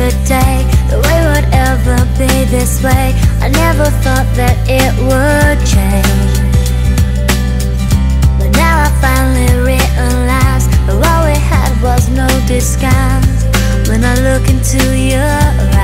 every day. The way would ever be this way. I never thought that it would change, but now I finally realize that all we had was no disguise. When I look into your eyes,